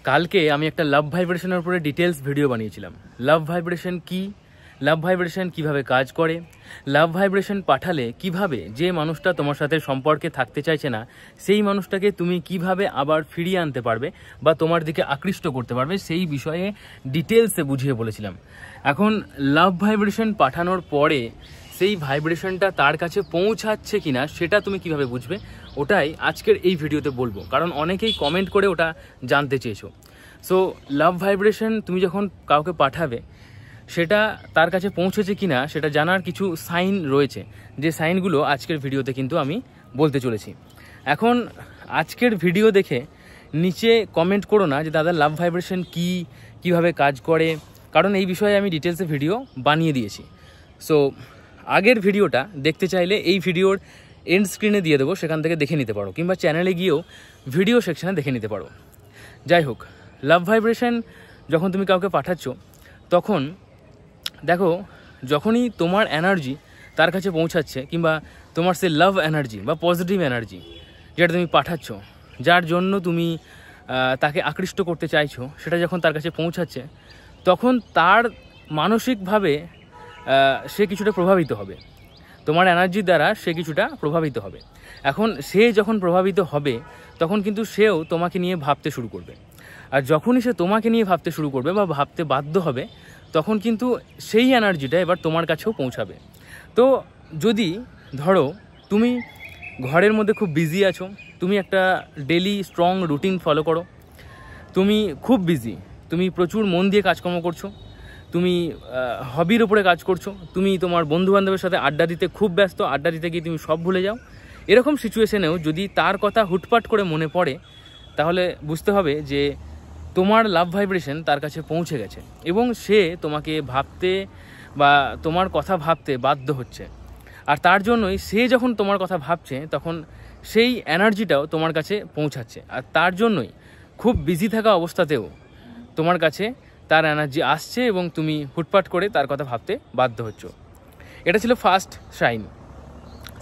কালকে আমি একটা লাভ ভাইব্রেশনের উপরে ডিটেলস ভিডিও বানিয়েছিলাম। লাভ ভাইব্রেশন কি, লাভ ভাইব্রেশন কিভাবে কাজ করে, লাভ ভাইব্রেশন পাঠালে কিভাবে যে মানুষটা তোমার সাথে সম্পর্কে থাকতে চাইছে না সেই মানুষটাকে তুমি কিভাবে আবার ফিরিয়ে আনতে পারবে বা তোমার দিকে আকৃষ্ট করতে পারবে, সেই বিষয়ে ডিটেলসে বুঝিয়ে বলেছিলাম। এখন লাভ ভাইব্রেশন পাঠানোর পরে সেই ভাইব্রেশনটা তার কাছে পৌঁছাচ্ছে কিনা সেটা তুমি কিভাবে বুঝবে, ওটাই আজকের এই ভিডিওতে বলবো, কারণ অনেকেই কমেন্ট করে ওটা জানতে চেয়েছো। সো লাভ ভাইব্রেশন তুমি যখন কাউকে পাঠাবে সেটা তার কাছে পৌঁছেছে কিনা সেটা জানার কিছু সাইন রয়েছে, যে সাইনগুলো আজকের ভিডিওতে কিন্তু আমি বলতে চলেছি। এখন আজকের ভিডিও দেখে নিচে কমেন্ট করো না যে দাদা লাভ ভাইব্রেশন কি, কিভাবে কাজ করে, কারণ এই বিষয়ে আমি ডিটেলসে ভিডিও বানিয়ে দিয়েছি। সো আগের ভিডিওটা দেখতে চাইলে এই ভিডিওর এন্ড স্ক্রিনে দিয়ে দেবো, সেখান থেকে দেখে নিতে পারো, কিংবা চ্যানেলে গিয়েও ভিডিও সেকশানে দেখে নিতে পারো। যাই হোক, লাভ ভাইব্রেশন যখন তুমি কাউকে পাঠাচ্ছ তখন দেখো, যখনই তোমার এনার্জি তার কাছে পৌঁছাচ্ছে, কিংবা তোমার সে লাভ এনার্জি বা পজিটিভ এনার্জি যেটা তুমি পাঠাচ্ছ, যার জন্য তুমি তাকে আকৃষ্ট করতে চাইছো, সেটা যখন তার কাছে পৌঁছাচ্ছে তখন তার মানসিকভাবে সে কিছুটা প্রভাবিত হবে, তোমার এনার্জির দ্বারা সে কিছুটা প্রভাবিত হবে। এখন সে যখন প্রভাবিত হবে তখন কিন্তু সেও তোমাকে নিয়ে ভাবতে শুরু করবে, আর যখনই সে তোমাকে নিয়ে ভাবতে শুরু করবে বা ভাবতে বাধ্য হবে তখন কিন্তু সেই এনার্জিটা এবার তোমার কাছেও পৌঁছাবে। তো যদি ধরো তুমি ঘরের মধ্যে খুব বিজি আছো, তুমি একটা ডেলি স্ট্রং রুটিন ফলো করো, তুমি খুব বিজি, তুমি প্রচুর মন দিয়ে কাজকর্ম করছো, তুমি হবির ওপরে কাজ করছো, তুমি তোমার বন্ধুবান্ধবের সাথে আড্ডা দিতে খুব ব্যস্ত, আড্ডা দিতে গিয়ে তুমি সব ভুলে যাও, এরকম সিচুয়েশনেও যদি তার কথা হুটপাট করে মনে পড়ে তাহলে বুঝতে হবে যে তোমার লাভ ভাইব্রেশন তার কাছে পৌঁছে গেছে এবং সে তোমাকে ভাবতে বা তোমার কথা ভাবতে বাধ্য হচ্ছে। আর তার জন্যই সে যখন তোমার কথা ভাবছে তখন সেই এনার্জিটাও তোমার কাছে পৌঁছাচ্ছে, আর তার জন্যই খুব বিজি থাকা অবস্থাতেও তোমার কাছে তার এনার্জি আসছে এবং তুমি হুটপাট করে তার কথা ভাবতে বাধ্য হচ্ছ। এটা ছিল ফার্স্ট সাইন।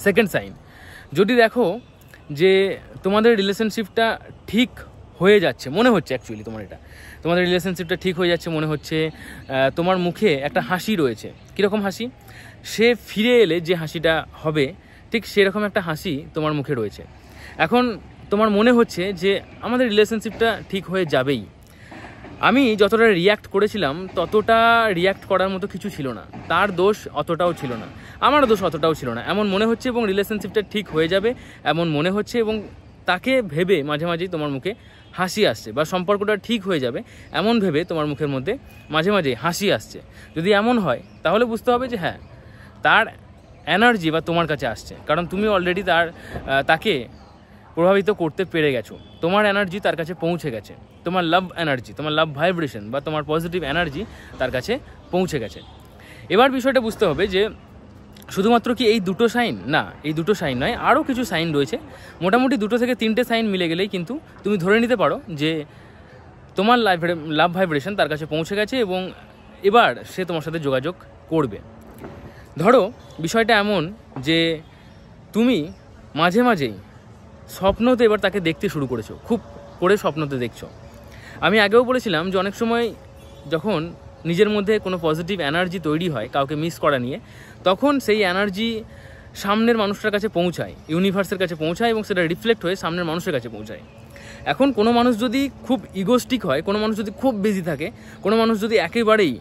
সেকেন্ড সাইন, যদি দেখো যে তোমাদের রিলেশনশিপটা ঠিক হয়ে যাচ্ছে মনে হচ্ছে, অ্যাকচুয়ালি তোমাদের রিলেশনশিপটা ঠিক হয়ে যাচ্ছে মনে হচ্ছে, তোমার মুখে একটা হাসি রয়েছে, কীরকম হাসি, সে ফিরে এলে যে হাসিটা হবে ঠিক সেরকম একটা হাসি তোমার মুখে রয়েছে। এখন তোমার মনে হচ্ছে যে আমাদের রিলেশনশিপটা ঠিক হয়ে যাবেই। আমি যতটা রিয়্যাক্ট করেছিলাম ততটা রিয়্যাক্ট করার মতো কিছু ছিল না, তার দোষ অতটাও ছিল না, আমারও দোষ অতটাও ছিল না, এমন মনে হচ্ছে, এবং রিলেশনশিপটা ঠিক হয়ে যাবে এমন মনে হচ্ছে, এবং তাকে ভেবে মাঝে মাঝেই তোমার মুখে হাসি আসছে, বা সম্পর্কটা ঠিক হয়ে যাবে এমন ভেবে তোমার মুখের মধ্যে মাঝে মাঝে হাসি আসছে। যদি এমন হয় তাহলে বুঝতে হবে যে হ্যাঁ, তার এনার্জি বা তোমার কাছে আসছে, কারণ তুমি অলরেডি তাকে প্রভাবিত করতে পেরে গেছো, তোমার এনার্জি তার কাছে পৌঁছে গেছে, তোমার লাভ এনার্জি, তোমার লাভ ভাইব্রেশন বা তোমার পজিটিভ এনার্জি তার কাছে পৌঁছে গেছে। এবার বিষয়টা বুঝতে হবে যে শুধুমাত্র কি এই দুটো সাইন, না এই দুটো সাইন নয়, আরও কিছু সাইন রয়েছে। মোটামুটি 2 থেকে 3টে সাইন মিলে গেলেই কিন্তু তুমি ধরে নিতে পারো যে তোমার লাভ ভাইব্রেশন তার কাছে পৌঁছে গেছে এবং এবার সে তোমার সাথে যোগাযোগ করবে। ধরো বিষয়টা এমন যে তুমি মাঝে মাঝেই স্বপ্নতে এবার তাকে দেখতে শুরু করেছো, খুব করে স্বপ্নতে দেখছো। আমি আগেও বলেছিলাম যে অনেক সময় যখন নিজের মধ্যে কোনো পজিটিভ এনার্জি তৈরি হয় কাউকে মিস করা নিয়ে, তখন সেই এনার্জি সামনের মানুষটার কাছে পৌঁছায়, ইউনিভার্সের কাছে পৌঁছায় এবং সেটা রিফ্লেক্ট হয়ে সামনের মানুষের কাছে পৌঁছায়। এখন কোনো মানুষ যদি খুব ইগোস্টিক হয়, কোনো মানুষ যদি খুব বিজি থাকে, কোনো মানুষ যদি একেবারেই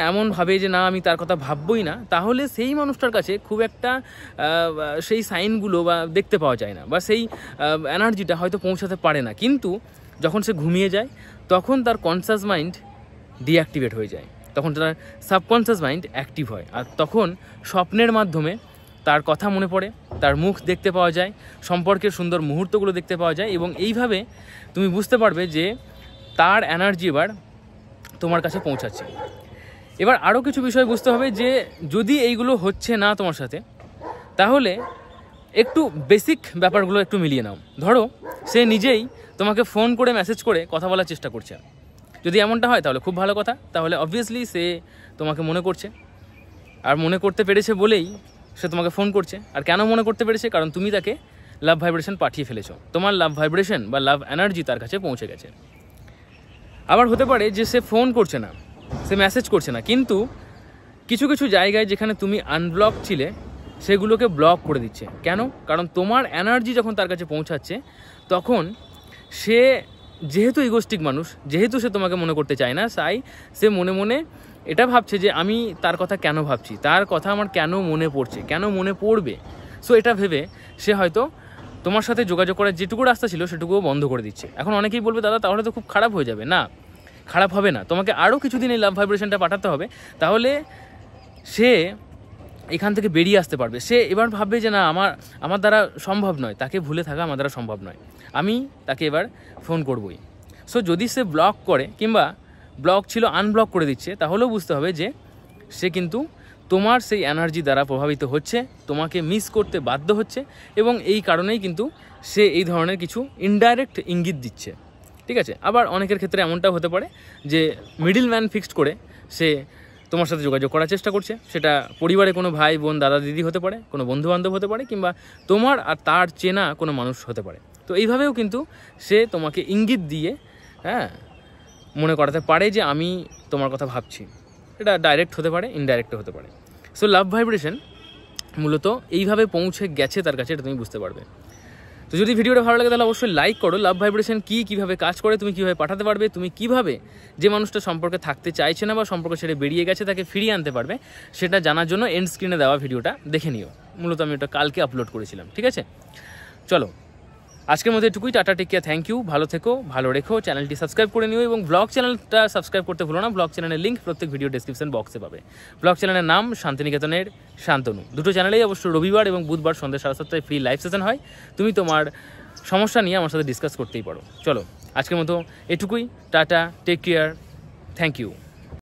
এমন ভাবে যে না আমি তার কথা ভাববই না, তাহলে সেই মানুষটার কাছে খুব একটা সেই সাইনগুলো বা দেখতে পাওয়া যায় না, বা সেই এনার্জিটা হয়তো পৌঁছাতে পারে না। কিন্তু যখন সে ঘুমিয়ে যায় তখন তার কনসাস মাইন্ড ডিঅ্যাক্টিভেট হয়ে যায়, তখন তার সাবকনসিয়াস মাইন্ড অ্যাক্টিভ হয়, আর তখন স্বপ্নের মাধ্যমে তার কথা মনে পড়ে, তার মুখ দেখতে পাওয়া যায়, সম্পর্কের সুন্দর মুহূর্তগুলো দেখতে পাওয়া যায়, এবং এইভাবে তুমি বুঝতে পারবে যে তার এনার্জি এবার তোমার কাছে পৌঁছাচ্ছে। এবার আরও কিছু বিষয় বুঝতে হবে যে যদি এইগুলো হচ্ছে না তোমার সাথে, তাহলে একটু বেসিক ব্যাপারগুলো একটু মিলিয়ে নাও। ধরো সে নিজেই তোমাকে ফোন করে মেসেজ করে কথা বলার চেষ্টা করছে, যদি এমনটা হয় তাহলে খুব ভালো কথা, তাহলে অবভিয়াসলি সে তোমাকে মনে করছে, আর মনে করতে পেরেছে বলেই সে তোমাকে ফোন করছে। আর কেন মনে করতে পেরেছে? কারণ তুমি তাকে লাভ ভাইব্রেশন পাঠিয়ে ফেলেছো, তোমার লাভ ভাইব্রেশন বা লাভ এনার্জি তার কাছে পৌঁছে গেছে। আবার হতে পারে যে সে ফোন করছে না, সে মেসেজ করছে না, কিন্তু কিছু কিছু জায়গায় যেখানে তুমি আনব্লক ছিলে সেগুলোকে ব্লক করে দিচ্ছে। কেন? কারণ তোমার এনার্জি যখন তার কাছে পৌঁছাচ্ছে তখন সে যেহেতু ইগোস্টিক মানুষ, যেহেতু সে তোমাকে মনে করতে চায় না, তাই সে মনে মনে এটা ভাবছে যে আমি তার কথা কেন ভাবছি, তার কথা আমার কেন মনে পড়ছে, কেন মনে পড়বে। সো এটা ভেবে সে হয়তো তোমার সাথে যোগাযোগ করার যেটুকু রাস্তা ছিল সেটুকুও বন্ধ করে দিচ্ছে। এখন অনেকেই বলবে দাদা তাহলে তো খুব খারাপ হয়ে যাবে। না, খারাপ হবে না, তোমাকে আরও কিছুদিন এই লাভ ভাইব্রেশনটা পাঠাতে হবে, তাহলে সে এখান থেকে বেরিয়ে আসতে পারবে। সে এবার ভাববে যে না আমার দ্বারা সম্ভব নয়, তাকে ভুলে থাকা আমার দ্বারা সম্ভব নয়, আমি তাকে এবার ফোন করবই। সো যদি সে ব্লক করে কিংবা ব্লক ছিল আনব্লক করে দিচ্ছে, তাহলেও বুঝতে হবে যে সে কিন্তু তোমার সেই এনার্জি দ্বারা প্রভাবিত হচ্ছে, তোমাকে মিস করতে বাধ্য হচ্ছে, এবং এই কারণেই কিন্তু সে এই ধরনের কিছু ইনডাইরেক্ট ইঙ্গিত দিচ্ছে। ঠিক আছে? আবার অনেকের ক্ষেত্রে এমনটাও হতে পারে যে মিডল ম্যান ফিক্সড করে সে তোমার সাথে যোগাযোগ করার চেষ্টা করছে। সেটা পরিবারে কোনো ভাই বোন দাদা দিদি হতে পারে, কোনো বন্ধুবান্ধব হতে পারে, কিংবা তোমার আর তার চেনা কোনো মানুষ হতে পারে। তো এইভাবেও কিন্তু সে তোমাকে ইঙ্গিত দিয়ে মনে করাতে পারে যে আমি তোমার কথা ভাবছি। এটা ডাইরেক্ট হতে পারে, ইনডাইরেক্টও হতে পারে। সো লাভ ভাইব্রেশন মূলত এইভাবে পৌঁছে গেছে তার কাছে, এটা তুমি বুঝতে পারবে। তো যদি ভিডিওটা ভালো লাগে তাহলে অবশ্যই লাইক করো। লাভ ভাইব্রেশন কীভাবে কাজ করে, তুমি কীভাবে পাঠাতে পারবে, তুমি কীভাবে যে মানুষটা সম্পর্কে থাকতে চাইছে না বা সম্পর্ক ছেড়ে বেরিয়ে গেছে তাকে ফিরিয়ে আনতে পারবে, সেটা জানার জন্য এন্ড স্ক্রিনে দেওয়া ভিডিওটা দেখে নিও। মূলত আমি ওটা কালকে আপলোড করেছিলাম। ঠিক আছে, চলো আজকের মধ্যে এটুকুই। Tata, take care, thank you, ভালো থেকো, ভালো রেখো। চ্যানেলটি সাবস্ক্রাইব করে নিও এবং ব্লগ চ্যানেলটা সাবস্ক্রাইব করতে ভুলো না। ব্লগ চ্যানেলের লিঙ্ক প্রত্যেক ভিডিও ডেসক্রিপশন বক্সে পাবে। ব্লগ চ্যানেলের নাম শান্তিনিকেতনের শান্তনু। দুটো চ্যানেলেই অবশ্য রবিবার এবং বুধবার সন্ধ্যা 7:30 ফ্রি লাইভ সেশন হয়। তুমি তোমার সমস্যা নিয়ে আমার সাথে ডিসকাস করতেই পারো। চলো আজকের মতো এটুকুই। Tata, take care, thank you.